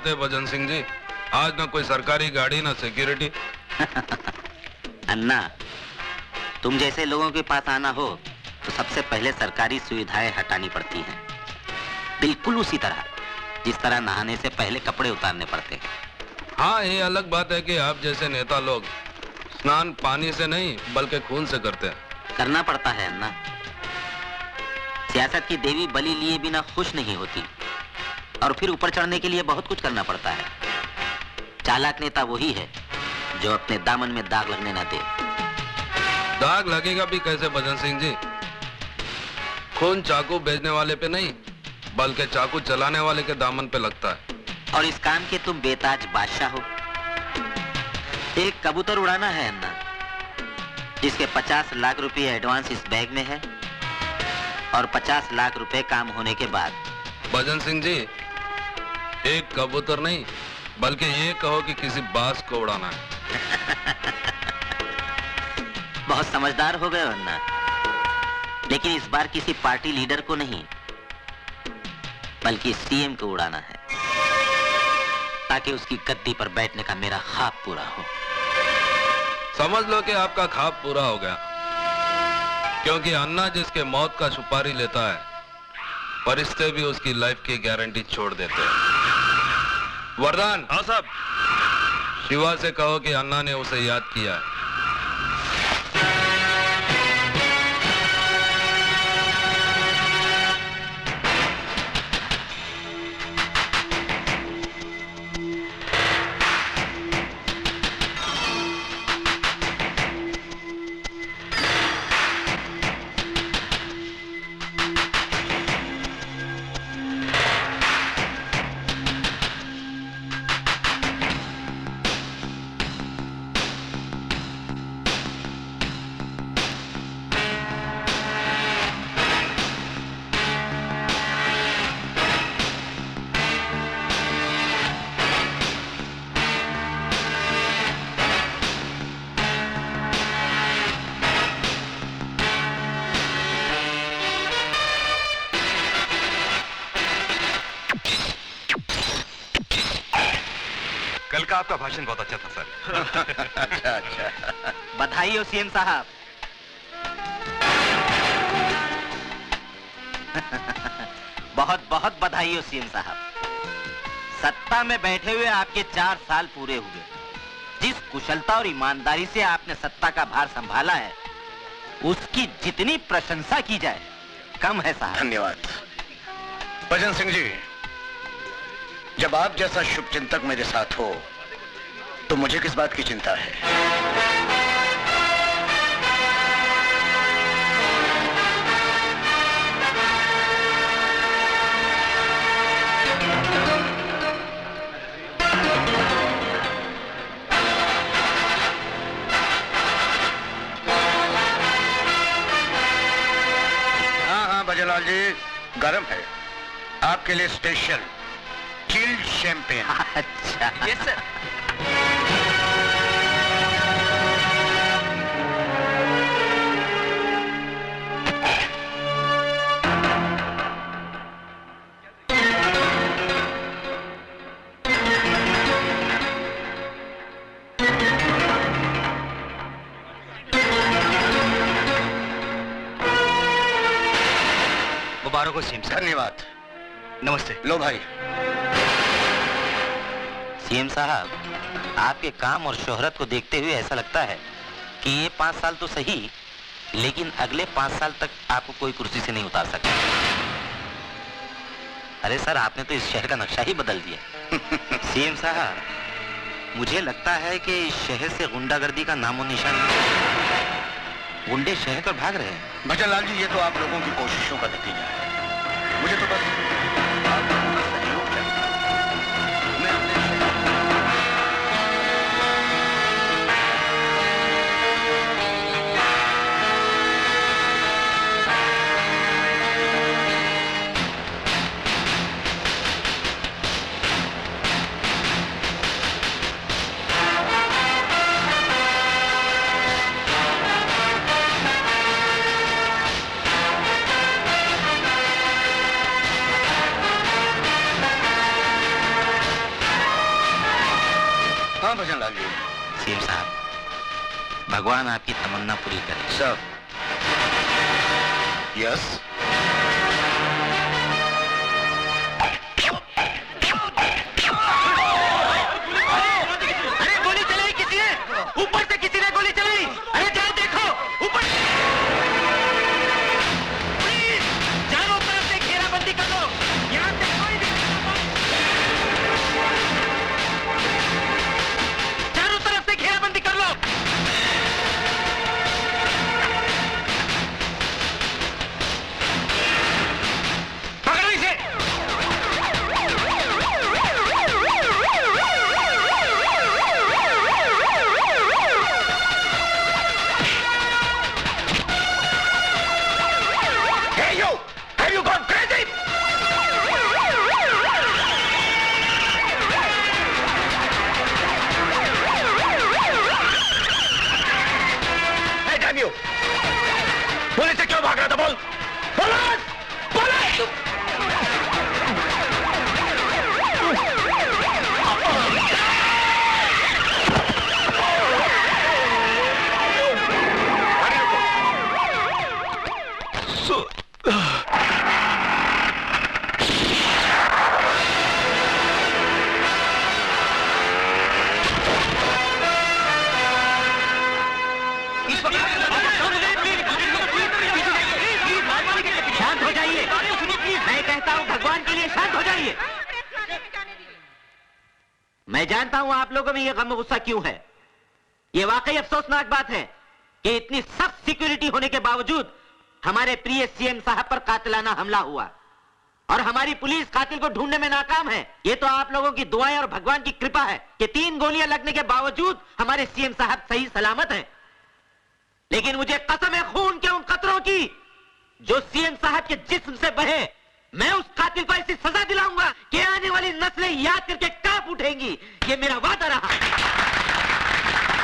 है भजन सिंह जी। आज ना कोई सरकारी गाड़ी ना सिक्योरिटी। अन्ना, तुम जैसे लोगों के पास आना हो तो सबसे पहले सरकारी सुविधाएं हटानी पड़ती हैं। बिल्कुल उसी तरह जिस तरह नहाने से पहले कपड़े उतारने पड़ते हैं। हाँ, ये अलग बात है कि आप जैसे नेता लोग स्नान पानी से नहीं बल्कि खून से करते हैं। करना पड़ता है अन्ना। सियासत की देवी बलि लिए बिना खुश नहीं होती और फिर ऊपर चढ़ने के लिए बहुत कुछ करना पड़ता है। चालाक नेता वही है जो अपने दामन में दाग लगने न दे। दाग लगेगा भी कैसे भजन सिंह जी? खून चाकू बेचने वाले पे नहीं बल्कि चाकू चलाने वाले के दामन पे लगता है। और इस काम के तुम बेताज बादशाह हो। एक कबूतर उड़ाना है अन्ना, जिसके 50 लाख रुपए एडवांस इस बैग में है और 50 लाख रुपए काम होने के बाद। भजन सिंह जी, एक कबूतर नहीं बल्कि ये कहो कि किसी बाज को उड़ाना है। बहुत समझदार हो गए अन्ना, लेकिन इस बार किसी पार्टी लीडर को नहीं बल्कि सीएम को उड़ाना है, ताकि उसकी गद्दी पर बैठने का मेरा ख्वाब पूरा हो। समझ लो कि आपका ख्वाब पूरा हो गया, क्योंकि अन्ना जिसके मौत का सुपारी लेता है, फरिश्ते भी उसकी लाइफ की गारंटी छोड़ देते हैं। वरदान। हाँ साहब। शिवा से कहो कि अन्ना ने उसे याद किया है। आपका भाषण बहुत अच्छा था सर। अच्छा अच्छा, बधाई हो सीएम साहब। बहुत बहुत बधाई हो सीएम साहब। सत्ता में बैठे हुए आपके 4 साल पूरे हुए। जिस कुशलता और ईमानदारी से आपने सत्ता का भार संभाला है, उसकी जितनी प्रशंसा की जाए कम है साहब। धन्यवाद। भजन सिंह जी, जब आप जैसा शुभचिंतक मेरे साथ हो तो मुझे किस बात की चिंता है? हाँ भजनलाल जी, गरम है आपके लिए स्पेशल चिल्ड शैंपेन। अच्छा, यस सर। मुबारक हो सीएम साहब। धन्यवाद। नमस्ते। लो भाई। सीएम साहब, आपके काम और शोहरत को देखते हुए ऐसा लगता है कि ये 5 साल तो सही, लेकिन अगले 5 साल तक आपको कोई कुर्सी से नहीं उतार सकता। अरे सर, आपने तो इस शहर का नक्शा ही बदल दिया। सीएम साहब, मुझे लगता है कि इस शहर से गुंडागर्दी का नामो निशान नहीं। गुंडे शहर पर भाग रहे हैं। भजनलाल जी, ये तो आप लोगों की कोशिशों का नतीजा है। मुझे तो बस आप लोगों का सहयोग चाहिए। मैं अपने हाँ भजनलाल जी। सीएम साहब, भगवान आपकी तमन्ना पूरी करे। सर। यस। अरे गोली चलाई किसी ने, ऊपर से किसी ने गोली चलाई। अरे जाओ देखो ऊपर। प्लीज चारों तरफ से घेराबंदी कर लो, यहाँ से कोई भी चारों तरफ से घेराबंदी कर लो। पकड़ो इसे। Hey you! Have you gone crazy? Hey damn you! Police से क्यों भाग रहा था बोल? पुलिस! पुलिस! शांत हो जाइए। मैं कहता हूँ भगवान के लिए शांत हो जाइए। मैं जानता हूँ आप लोगों में ये गम गुस्सा क्यों है। ये वाकई अफसोसनाक बात है कि इतनी सख्त सिक्योरिटी होने के बावजूद हमारे प्रिय सीएम साहब पर कातिलाना हमला हुआ और हमारी पुलिस कातिल को ढूंढने में नाकाम है। ये तो आप लोगों की दुआएं और भगवान की कृपा है कि 3 गोलियां लगने के बावजूद हमारे सीएम साहब सही सलामत हैं। लेकिन मुझे कसम है खून के उन कतरों की जो सीएम साहब के जिस्म से बहे। मैं उस कातिल को ऐसी सजा दिलाऊंगा कि आने वाली नस्लें याद करके कांप उठेंगी। ये मेरा वादा रहा।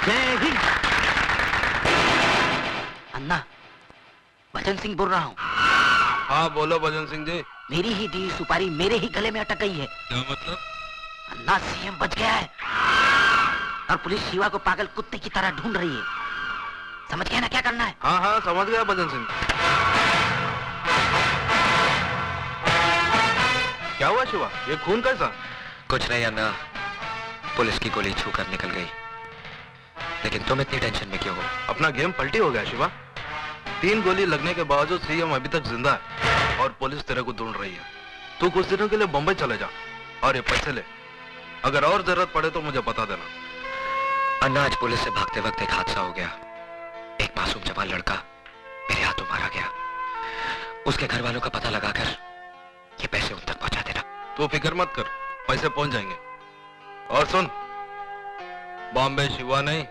जय हिंद। अन्ना, भजन सिंह बोल रहा हूँ। हाँ बोलो भजन सिंह जी। मेरी ही दी सुपारी मेरे ही गले में अटक गई है। क्या मतलब? अन्ना, सीएम बच गया है और पुलिस शिवा को पागल कुत्ते की तरह ढूंढ रही है। समझ गया ना क्या करना है? हाँ हाँ समझ गया भजन सिंह। क्या हुआ शिवा? ये खून कैसा? कुछ नहीं अन्ना, पुलिस की गोली छूकर निकल गई। लेकिन तुम इतनी टेंशन में क्यों हो? अपना गेम पलटी हो गया शिवा। 3 गोली लगने के बावजूद सीएम अभी तक जिंदा है और पुलिस तेरे को ढूंढ रही है। तू कुछ दिनों के लिए बंबई चले जा और ये पैसे ले। अगर और जरूरत पड़े तो मुझे बता देना। अन्ना, आज पुलिस से भागते वक्त एक हादसा हो गया। एक मासूम जवान लड़का मेरे हाथों मारा गया। उसके घर वालों का पता लगाकर ये पैसे उन तक पहुंचा देना। तू फिक्र मत कर, पैसे पहुंच जाएंगे। और सुन, बॉम्बे शिवा नहीं,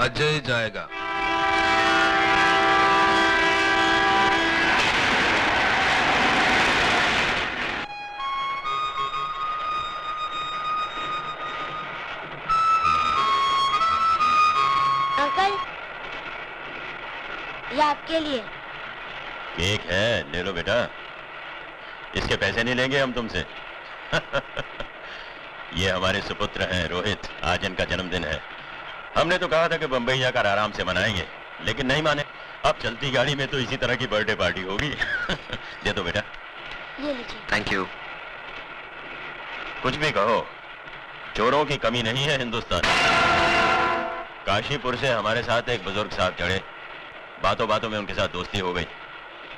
अजय जाएगा। अंकल, ये आपके लिए। केक है, ले लो बेटा। इसके पैसे नहीं लेंगे हम तुमसे। ये हमारे सुपुत्र हैं रोहित, आज इनका जन्मदिन है। हमने तो कहा था कि बंबई जाकर आराम से मनाएंगे, लेकिन नहीं माने। अब चलती गाड़ी में तो इसी तरह की बर्थडे पार्टी होगी। दे दो बेटा। ये लीजिए। Thank you. कुछ भी कहो, चोरों की कमी नहीं है हिंदुस्तान। काशीपुर से हमारे साथ एक बुजुर्ग साहब चढ़े। बातों बातों में उनके साथ दोस्ती हो गई।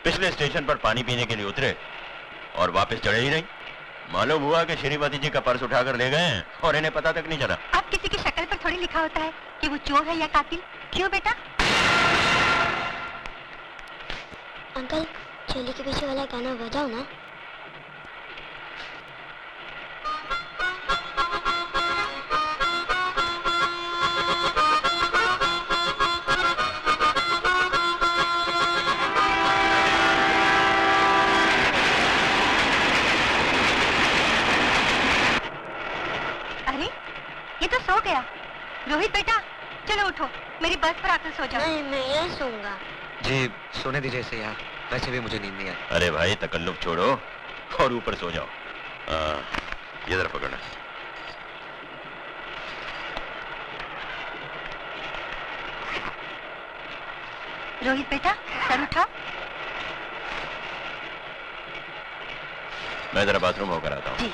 पिछले स्टेशन पर पानी पीने के लिए उतरे और वापस चढ़े ही नहीं। मालूम हुआ कि श्रीमती जी का पर्स उठाकर ले गए हैं और इन्हें पता तक नहीं चला। अब किसी की शक्ल पर थोड़ी लिखा होता है कि वो चोर है या कातिल। क्यों बेटा? अंकल, चोली के पीछे वाला गाना बजाओ ना। रोहित बेटा, चलो उठो, मेरी बस पर आकर सो जाओ। नहीं, मैं यहीं सोऊंगा। जी सोने दीजिए इसे यहाँ, वैसे भी मुझे नींद नहीं आई। अरे भाई तकल्लुफ छोड़ो और ऊपर सो जाओ। ये जरा पकड़ना। रोहित बेटा सर उठाओ। मैं जरा बाथरूम होकर आता हूँ। जी।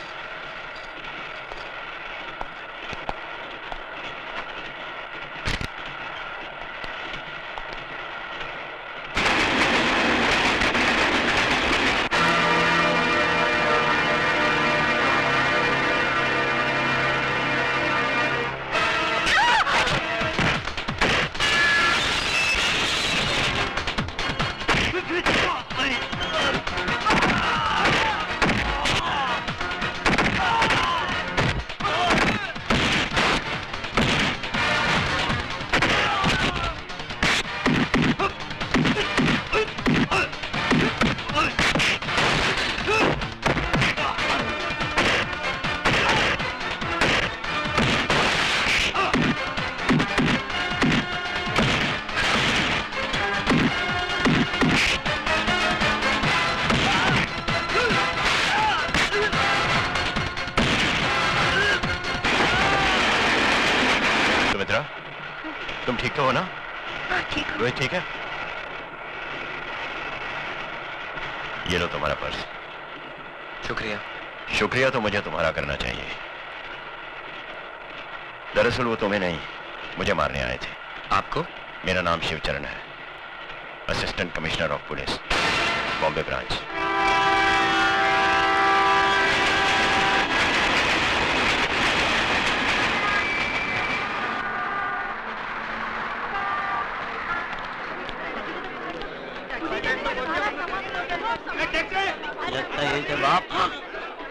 तुम ठीक तो हो ना? हाँ ठीक हूँ। रोहित ठीक है? ये लो तुम्हारा पर्स। शुक्रिया। शुक्रिया तो मुझे तुम्हारा करना चाहिए। दरअसल वो तुम्हें नहीं, मुझे मारने आए थे। आपको? मेरा नाम शिवचरण है, assistant commissioner of police, Bombay branch. लगता है कि बाप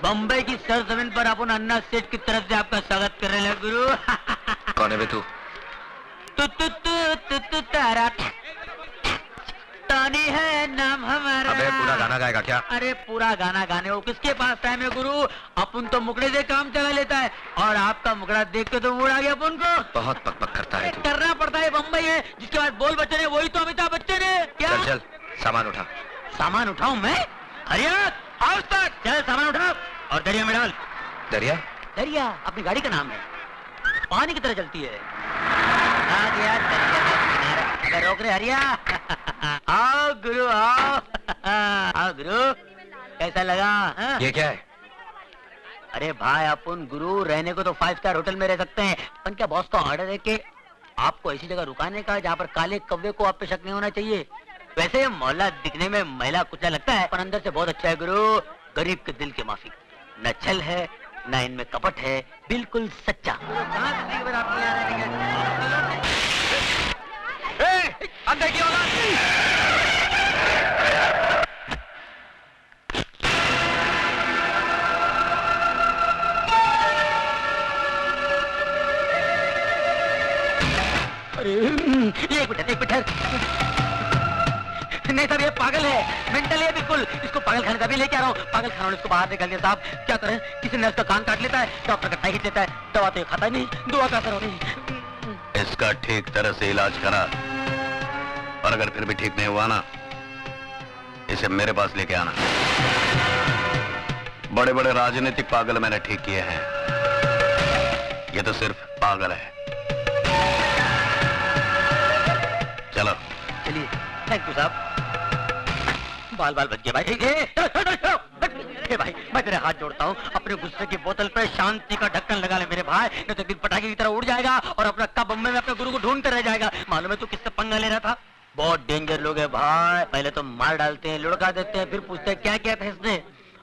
बम्बई की सरजमीन पर अपन अन्ना सेठ की तरफ से आपका स्वागत कर रहे हैं गुरु। कौन है बे तू? तारा तानी है नाम हमारा। अबे पूरा गाना गाएगा क्या? अरे पूरा गाना गाने वो किसके पास टाइम है गुरु? अपन तो मुकड़े से काम चला लेता है और आपका मुकड़ा देख के तो मूड आ गया अपन को। बहुत बकबक करता है तू। करना पड़ता है, बम्बई है जिसके बाद बोल बच्चन है वही तो अमिताभ बच्चन है क्या? चल चल सामान उठा। सामान उठाऊं मैं? हरिया आओ तक चल सामान उठाओ और दरिया में डाल। दरिया? दरिया अपनी गाड़ी का नाम है, पानी की तरह चलती है। आ गया दरिया का किनारा। अगर रोक रहे हरिया। आओ गुरु आओ। आओ गुरु, कैसा लगा? हाँ? ये क्या है? अरे भाई अपन गुरु रहने को तो 5 स्टार होटल में रह सकते हैं, पर क्या बॉस का ऑर्डर है कि आपको ऐसी जगह रुकाने का जहाँ पर काले कौवे को आप पे शक नहीं होना चाहिए। वैसे ये मोहल्ला दिखने में महिला कुचला लगता है पर अंदर से बहुत अच्छा है गुरु। गरीब के दिल के माफिक, न छल है न इनमें कपट है, बिल्कुल सच्चा। अंदर की औलाद! अरे एक मिनट नहीं साहब, ये पागल है, मेंटल है बिल्कुल। इसको पागल खाने का भी लेके आ रहा हूँ। पागल खाना इसको बाहर निकाल दिया साहब। क्या करें, किसी नर्स का कान काट लेता है, डॉक्टर का टाई खींच लेता है, दवा तो ये खाता नहीं, दुआ का असर हो नहीं। इसका ठीक तरह से इलाज करा और अगर फिर भी ठीक नहीं हुआ ना, इसे मेरे पास लेके आना। बड़े बड़े राजनीतिक पागल मैंने ठीक किए हैं, ये तो सिर्फ पागल है। चलो चलिए, थैंक यू साहब। बाल बाल बच गए भाई। हे भाई, मैं तेरे हाथ जोड़ता हूँ, अपने गुस्से की बोतल पे शांति का ढक्कन लगा ले मेरे भाई, नहीं तो दिल पटाखे की तरह उड़ जाएगा और अपना कब बम्बे में अपने गुरु को ढूंढते रह जाएगा। मालूम है तू किससे पंगा ले रहा था? बहुत डेंजर लोग है भाई, पहले तो मार डालते हैं, लुढ़का देते हैं, फिर पूछते हैं क्या किया था इसने।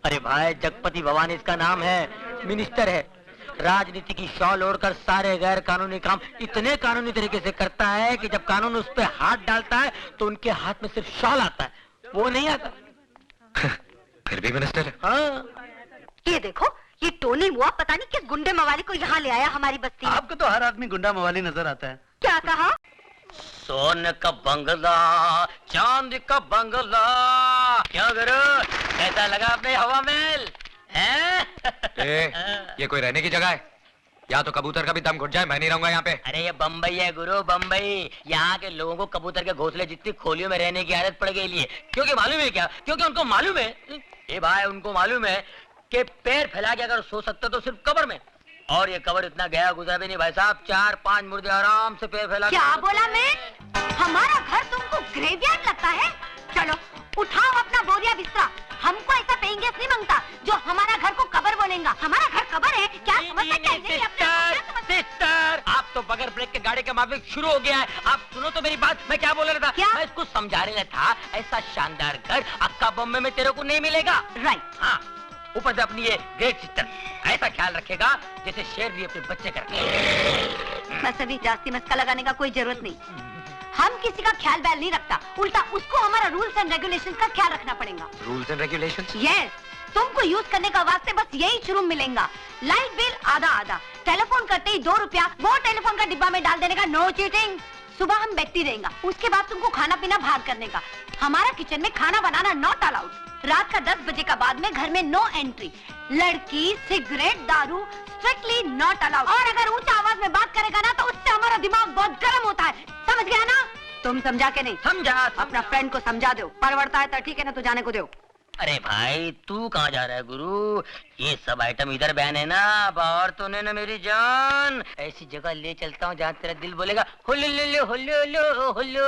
अरे भाई, जगपति भवानी इसका नाम है, मिनिस्टर है, राजनीति की शॉल ओढ़कर सारे गैर कानूनी काम इतने कानूनी तरीके से करता है कि जब कानून उस पर हाथ डालता है तो उनके हाथ में सिर्फ शॉल आता है, वो नहीं आता। फिर भी मिनिस्टर है। हाँ। ये देखो, ये टोनी मुआ पता नहीं किस गुंडे मवाली को यहाँ ले आया हमारी बस्ती में। आपको तो हर आदमी गुंडा मवाली नजर आता है। क्या कहा? सोने का बंगला, चांदी का बंगला, क्या करो, कैसा लगा अपने हवा महल? ये कोई रहने की जगह है? या तो कबूतर का भी दम घुट जाए, मैं नहीं रहूंगा यहाँ पे। अरे ये बम्बई है गुरु, बम्बई। यहाँ के लोगों को कबूतर के घोंसले जितनी खोलियों में रहने की आदत पड़ गई है। क्योंकि मालूम है क्या? क्योंकि उनको मालूम है, ये भाई उनको मालूम है कि पैर फैला के अगर सो सकते तो सिर्फ कब्र में, और ये कब्र इतना गया गुजरा भी नहीं भाई साहब। 4-5 मुर्दे आराम से पैर फैला। क्या बोला मैं? हमारा घर तुमको ग्रेवयार्ड लगता है? चलो उठाओ अपना बोरिया बिस्तरा। हमको ऐसा पेइंग गेस्ट नहीं मांगता जो हमारा घर को कबर बोलेगा। हमारा घर कबर है क्या? समझता क्या है? नहीं, अपने आप को क्या समझता? सिस्टर, आप तो बगैर ब्रेक के गाड़ी का माफिक शुरू हो गया है। आप सुनो तो मेरी बात, मैं क्या बोल रहा था? क्या? मैं इसको समझा रहा था, ऐसा शानदार घर अक्का बॉम्बे में तेरे को नहीं मिलेगा। राइट। हाँ, ऊपर से अपनी ये ग्रेट सिस्टर ऐसा ख्याल रखेगा जैसे शेर भी अपने बच्चे का रखे। बस अभी जास्ती मस्का लगाने का कोई जरूरत नहीं। हम किसी का ख्याल बैल नहीं रखता, उल्टा उसको हमारा रूल्स एंड रेगुलेशंस का ख्याल रखना पड़ेगा। Rules and regulations? यस, तुमको यूज करने का वास्ते बस यही शुरू मिलेगा। लाइट बिल आधा आधा, टेलीफोन करते ही 2 रुपया वो टेलीफोन का डिब्बा में डाल देने का, नो चीटिंग। सुबह हम बैठती रहेगा, उसके बाद तुमको खाना पीना बाहर करने का। हमारा किचन में खाना बनाना नॉट अलाउड। रात का 10 बजे का बाद में घर में नो एंट्री। लड़की, सिगरेट, दारू स्ट्रिक्टली नॉट अलाउड। और अगर ऊंचा आवाज में बात करेगा ना तो उससे हमारा दिमाग बहुत गर्म होता है। समझ गया ना? तुम समझा के नहीं? समझा। अपना फ्रेंड को समझा दो। परवड़ता है तो ठीक है ना, तो जाने को दो। अरे भाई तू कहाँ जा रहा है गुरु? ये सब आइटम इधर बैन है ना, बाहर तो नहीं ना मेरी जान। ऐसी जगह ले चलता हूँ जहाँ तेरा दिल बोलेगा हुल्लू हुल्लू हुल्लू हुल्लू हुल्लू।